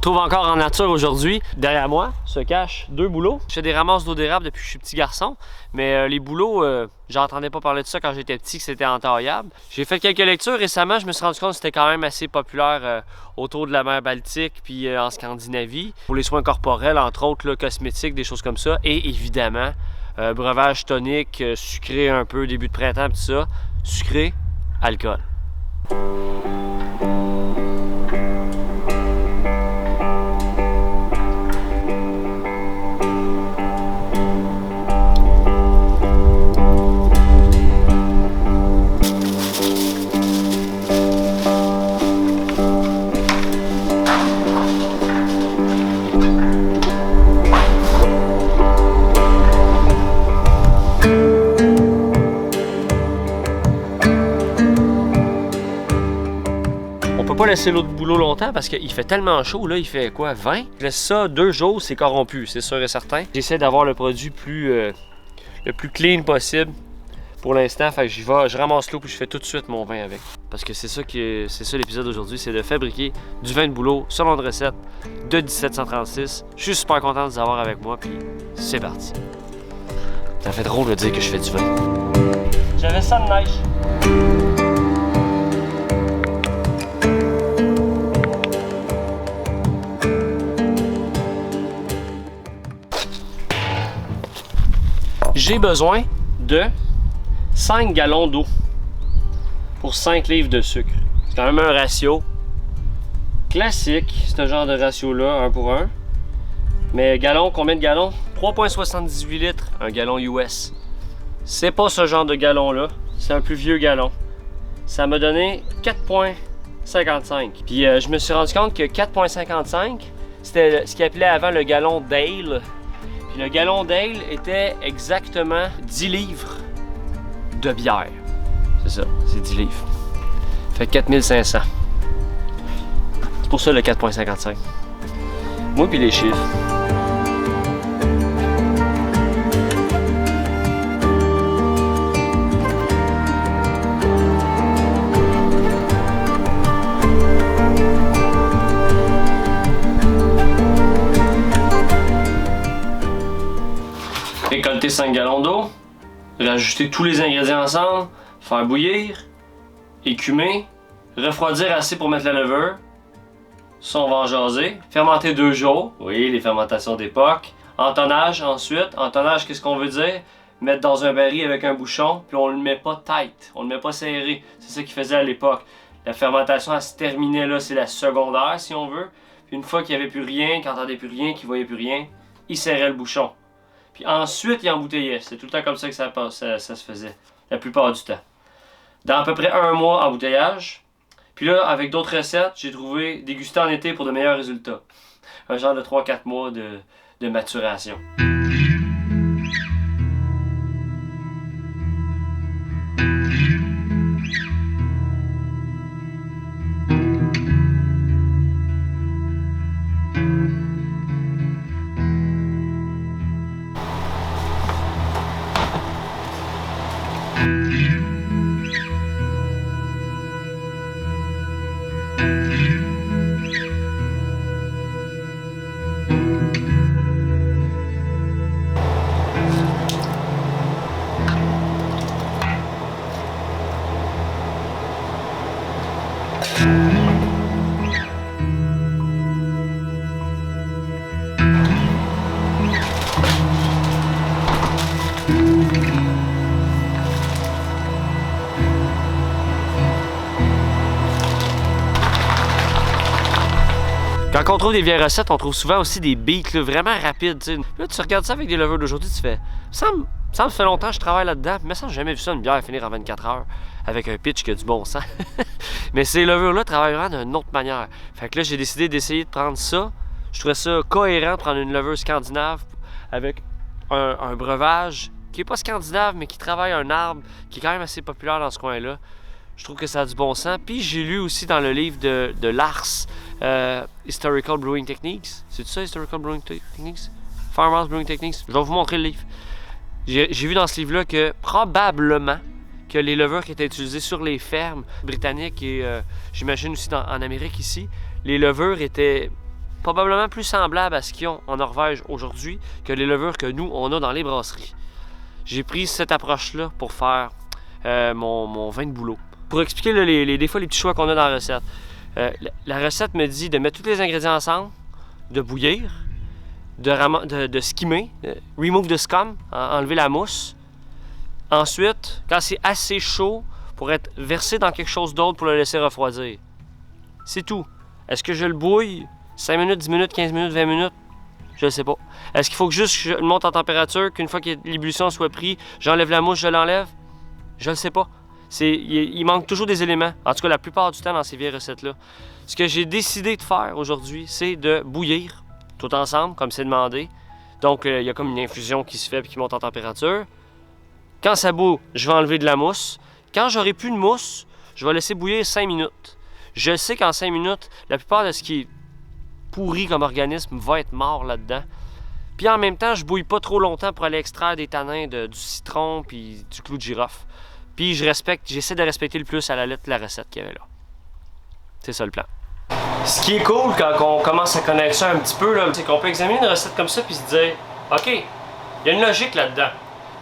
Je trouve encore en nature aujourd'hui. Derrière moi se cachent 2 bouleaux. Je fais des ramasses d'eau d'érable depuis que je suis petit garçon, mais les bouleaux, j'entendais pas parler de ça quand j'étais petit, que c'était entaillable. J'ai fait quelques lectures récemment, je me suis rendu compte que c'était quand même assez populaire autour de la mer Baltique puis en Scandinavie, pour les soins corporels, entre autres, là, cosmétiques, des choses comme ça, et évidemment, breuvage tonique, sucré un peu, début de printemps, tout ça, sucré, alcool. Pas laisser l'autre boulot longtemps parce qu'il fait tellement chaud, là, il fait quoi, 20? Je laisse ça 2 jours, c'est corrompu, c'est sûr et certain. J'essaie d'avoir le produit le plus clean possible pour l'instant, fait que j'y vais, je ramasse l'eau puis je fais tout de suite mon vin avec. Parce que c'est ça l'épisode d'aujourd'hui, c'est de fabriquer du vin de bouleau selon une recette de 1736. Je suis super content de vous avoir avec moi, puis c'est parti. Ça fait drôle de dire que je fais du vin. J'avais ça de neige. J'ai besoin de 5 gallons d'eau pour 5 livres de sucre. C'est quand même un ratio classique, ce genre de ratio-là, 1 pour 1. Mais gallon, combien de gallons? 3,78 litres, un gallon US. C'est pas ce genre de gallon-là, c'est un plus vieux gallon. Ça m'a donné 4,55. Puis je me suis rendu compte que 4,55, c'était ce qu'ils appelait avant le gallon Dale. Puis le gallon d'ale était exactement 10 livres de bière. C'est ça, c'est 10 livres. Fait 4500. C'est pour ça le 4,55. Moi puis les chiffres. Récolter 5 gallons d'eau, rajouter tous les ingrédients ensemble, faire bouillir, écumer, refroidir assez pour mettre la levure. Ça, on va en jaser. Fermenter 2 jours, oui, les fermentations d'époque. Entonnage ensuite. Entonnage, qu'est-ce qu'on veut dire? Mettre dans un baril avec un bouchon, puis on le met pas tight, on le met pas serré. C'est ça qu'ils faisaient à l'époque. La fermentation, elle se terminait là, c'est la secondaire si on veut. Puis une fois qu'il n'y avait plus rien, qu'il n'entendait plus rien, qu'il voyait plus rien, il serrait le bouchon. Puis ensuite, il embouteillait. C'est tout le temps comme ça que ça se faisait, la plupart du temps. Dans à peu près 1 mois, embouteillage. Puis là, avec d'autres recettes, j'ai trouvé déguster en été pour de meilleurs résultats. Un genre de 3-4 mois de maturation. Quand on trouve des vieilles recettes, on trouve souvent aussi des beats là, vraiment rapides. T'sais. Là, tu regardes ça avec des levures d'aujourd'hui, tu fais. Ça me fait longtemps que je travaille là-dedans, mais ça, j'ai jamais vu ça, une bière finir en 24 heures avec un pitch qui a du bon sens. Mais ces levures-là travaillent vraiment d'une autre manière. Fait que là, j'ai décidé d'essayer de prendre ça. Je trouvais ça cohérent de prendre une levure scandinave avec un breuvage qui est pas scandinave, mais qui travaille un arbre qui est quand même assez populaire dans ce coin-là. Je trouve que ça a du bon sens. Puis j'ai lu aussi dans le livre de Lars, Historical Brewing Techniques. C'est ça, Historical Brewing Techniques? Farmhouse Brewing Techniques. Je vais vous montrer le livre. J'ai vu dans ce livre-là que probablement que les levures qui étaient utilisées sur les fermes britanniques et j'imagine aussi en Amérique ici, les levures étaient probablement plus semblables à ce qu'ils ont en Norvège aujourd'hui que les levures que nous, on a dans les brasseries. J'ai pris cette approche-là pour faire mon vin de bouleau. Pour expliquer là, des fois les petits choix qu'on a dans la recette. La recette me dit de mettre tous les ingrédients ensemble, de bouillir, de skimmer, remove the scum, enlever la mousse. Ensuite, quand c'est assez chaud pour être versé dans quelque chose d'autre pour le laisser refroidir. C'est tout. Est-ce que je le bouille 5 minutes, 10 minutes, 15 minutes, 20 minutes? Je ne sais pas. Est-ce qu'il faut que juste je monte en température, qu'une fois que l'ébullition soit prise, j'enlève la mousse, je l'enlève? Je ne sais pas. Il manque toujours des éléments, en tout cas la plupart du temps dans ces vieilles recettes-là. Ce que j'ai décidé de faire aujourd'hui, c'est de bouillir tout ensemble, comme c'est demandé. Donc, il y a comme une infusion qui se fait et qui monte en température. Quand ça bout, je vais enlever de la mousse. Quand j'aurai plus de mousse, je vais laisser bouillir 5 minutes. Je sais qu'en 5 minutes, la plupart de ce qui est pourri comme organisme va être mort là-dedans. Puis en même temps, je bouille pas trop longtemps pour aller extraire des tanins du citron puis du clou de girofle. Puis j'essaie de respecter le plus à la lettre la recette qu'il y avait là. C'est ça le plan. Ce qui est cool quand on commence à connaître ça un petit peu, c'est qu'on peut examiner une recette comme ça puis se dire, OK, il y a une logique là-dedans.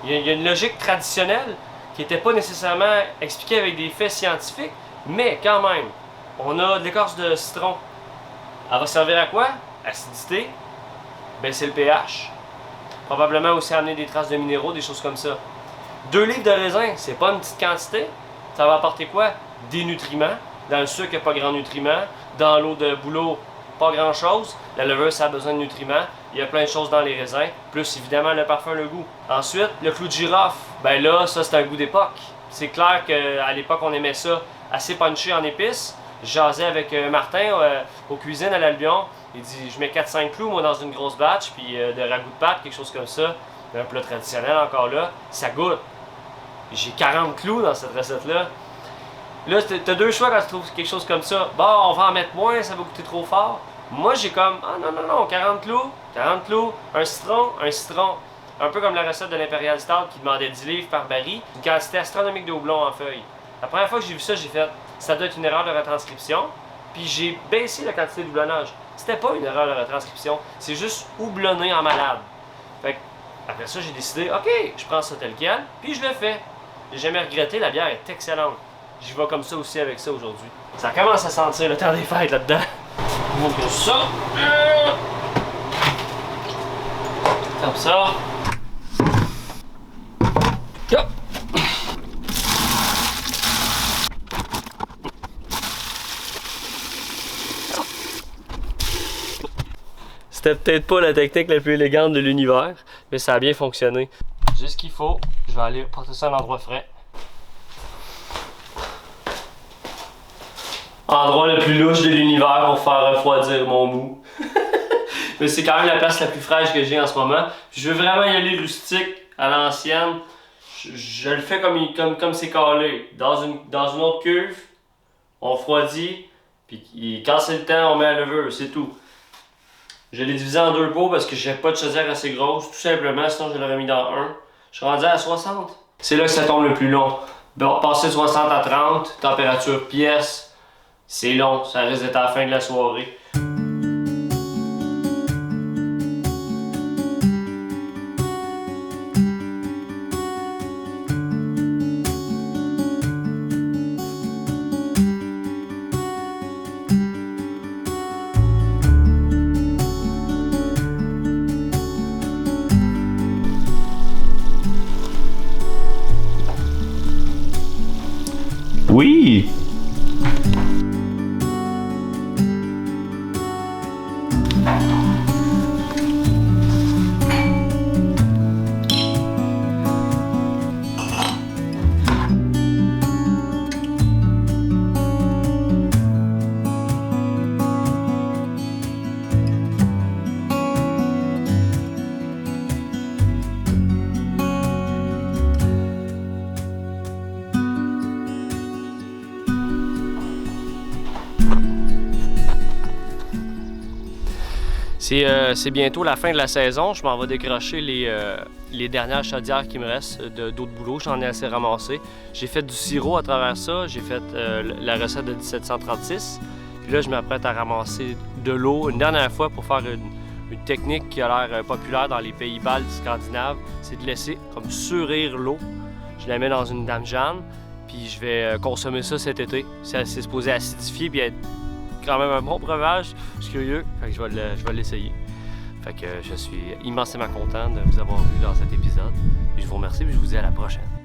Il y a une logique traditionnelle qui n'était pas nécessairement expliquée avec des faits scientifiques, mais quand même, on a de l'écorce de citron. Elle va servir à quoi? Acidité, baisser le pH, probablement aussi amener des traces de minéraux, des choses comme ça. 2 livres de raisin, c'est pas une petite quantité. Ça va apporter quoi? Des nutriments. Dans le sucre, il n'y a pas grand nutriments. Dans l'eau de bouleau, pas grand chose. La levure, ça a besoin de nutriments. Il y a plein de choses dans les raisins. Plus évidemment le parfum, le goût. Ensuite, le clou de girofle. Ben là, ça c'est un goût d'époque. C'est clair qu'à l'époque, on aimait ça assez punché en épices. Je jasais avec Martin aux cuisines à l'Albion. Il dit, je mets 4-5 clous, moi, dans une grosse batch, puis de ragoût de pâte, quelque chose comme ça. Un plat traditionnel encore là. Ça goûte. J'ai 40 clous dans cette recette-là. Là, t'as 2 choix quand tu trouves quelque chose comme ça. Bon, on va en mettre moins, ça va goûter trop fort. Moi, j'ai comme, ah non, 40 clous, un citron. Un peu comme la recette de l'Imperial Stout qui demandait 10 livres par baril. Une quantité astronomique de houblon en feuilles. La première fois que j'ai vu ça, j'ai fait, ça doit être une erreur de retranscription. Puis j'ai baissé la quantité de houblonnage. C'était pas une erreur de retranscription, c'est juste houblonné en malade. Fait que, après ça, j'ai décidé, OK, je prends ça tel quel, puis je le fais. J'ai jamais regretté, la bière est excellente. J'y vais comme ça aussi avec ça aujourd'hui. Ça commence à sentir le temps des fêtes là-dedans. On ouvre ça. Comme ça. Hop. C'était peut-être pas la technique la plus élégante de l'univers, mais ça a bien fonctionné. J'ai ce qu'il faut, je vais aller porter ça à un endroit frais. Endroit le plus louche de l'univers pour faire refroidir mon mou. Mais c'est quand même la place la plus fraîche que j'ai en ce moment. Puis je veux vraiment y aller rustique, à l'ancienne. Je le fais comme c'est calé. Dans une autre cuve, on refroidit, puis quand c'est le temps, on met la levure, c'est tout. Je l'ai divisé en 2 pots parce que j'ai pas de chaudière assez grosse, tout simplement, sinon je l'aurais mis dans un. Je suis rendu à 60. C'est là que ça tombe le plus long. Bon, passer de 60 à 30, température pièce. C'est long, ça risque d'être à la fin de la soirée. Oui! C'est bientôt la fin de la saison. Je m'en vais décrocher les dernières chaudières qui me restent d'eau de bouleau. J'en ai assez ramassé. J'ai fait du sirop à travers ça. J'ai fait la recette de 1736. Puis là, je m'apprête à ramasser de l'eau une dernière fois pour faire une technique qui a l'air populaire dans les pays baltes scandinaves. C'est de laisser comme surir l'eau. Je la mets dans une dame Jeanne, puis je vais consommer ça cet été. C'est supposé acidifier puis être quand même un bon breuvage. Je suis curieux, fait que je vais l'essayer. Fait que je suis immensément content de vous avoir vu dans cet épisode. Puis je vous remercie et je vous dis à la prochaine.